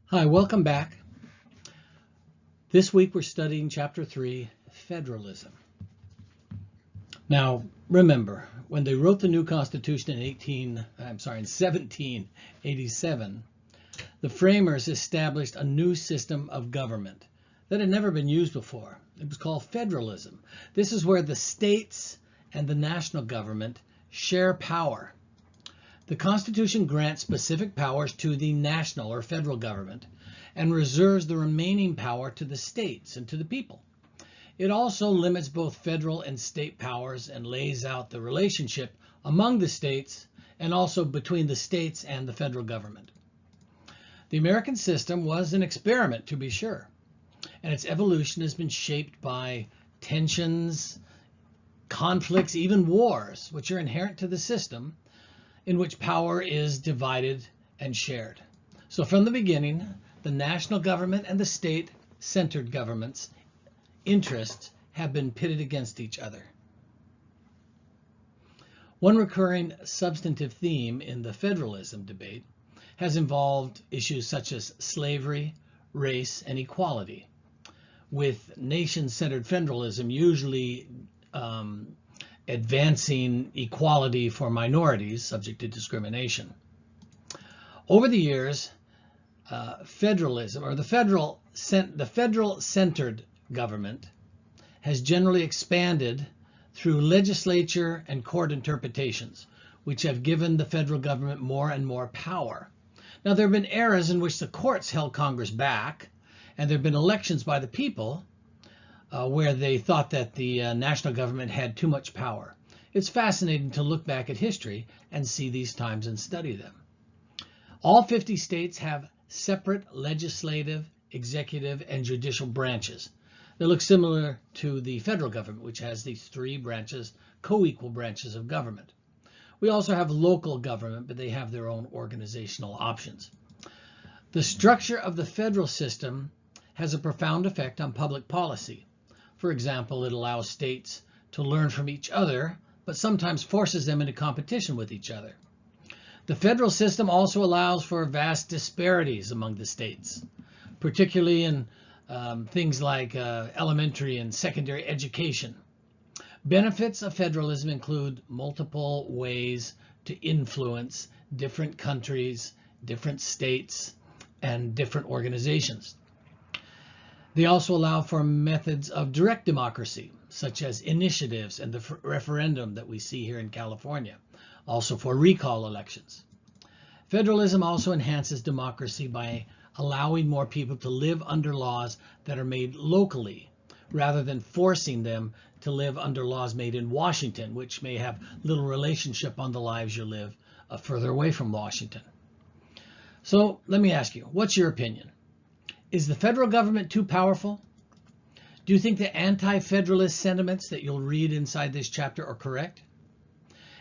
Hi, welcome back. This week we're studying Chapter 3, Federalism. Now, remember, when they wrote the new Constitution in 1787, the framers established a new system of government that had never been used before. It was called federalism. This is where the states and the national government share power. The Constitution grants specific powers to the national or federal government and reserves the remaining power to the states and to the people. It also limits both federal and state powers and lays out the relationship among the states and also between the states and the federal government. The American system was an experiment, to be sure, and its evolution has been shaped by tensions, conflicts, even wars, which are inherent to the system, in which power is divided and shared. So from the beginning, the national government and the state-centered government's interests have been pitted against each other. One recurring substantive theme in the federalism debate has involved issues such as slavery, race, and equality, with nation-centered federalism usually advancing equality for minorities subject to discrimination. Over the years, federalism, or the federal-centered government, has generally expanded through legislature and court interpretations, which have given the federal government more and more power. Now, there have been eras in which the courts held Congress back, and there have been elections by the people where they thought that the national government had too much power. It's fascinating to look back at history and see these times and study them. All 50 states have separate legislative, executive, and judicial branches. They look similar to the federal government, which has these three branches, co-equal branches of government. We also have local government, but they have their own organizational options. The structure of the federal system has a profound effect on public policy. For example, it allows states to learn from each other, but sometimes forces them into competition with each other. The federal system also allows for vast disparities among the states, particularly in things like elementary and secondary education. Benefits of federalism include multiple ways to influence different countries, different states, and different organizations. They also allow for methods of direct democracy, such as initiatives and the referendum that we see here in California, also for recall elections. Federalism also enhances democracy by allowing more people to live under laws that are made locally, rather than forcing them to live under laws made in Washington, which may have little relationship on the lives you live further away from Washington. So let me ask you, what's your opinion? Is the federal government too powerful? Do you think the anti-federalist sentiments that you'll read inside this chapter are correct?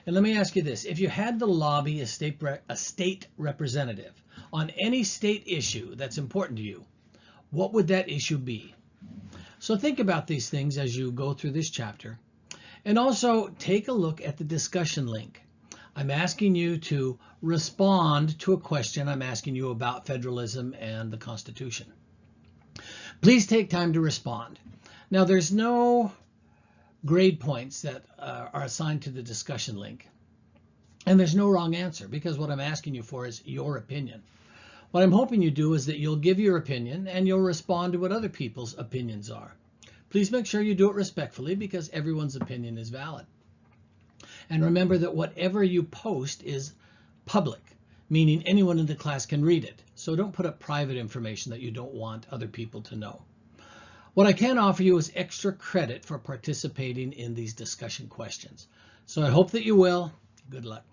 And let me ask you this, if you had to lobby a state representative on any state issue that's important to you, what would that issue be? So think about these things as you go through this chapter, and also take a look at the discussion link. I'm asking you to respond to a question I'm asking you about federalism and the Constitution. Please take time to respond. Now, there's no grade points that are assigned to the discussion link, and there's no wrong answer, because what I'm asking you for is your opinion. What I'm hoping you do is that you'll give your opinion and you'll respond to what other people's opinions are. Please make sure you do it respectfully, because everyone's opinion is valid. And remember that whatever you post is public, meaning anyone in the class can read it. So don't put up private information that you don't want other people to know. What I can offer you is extra credit for participating in these discussion questions. So I hope that you will. Good luck.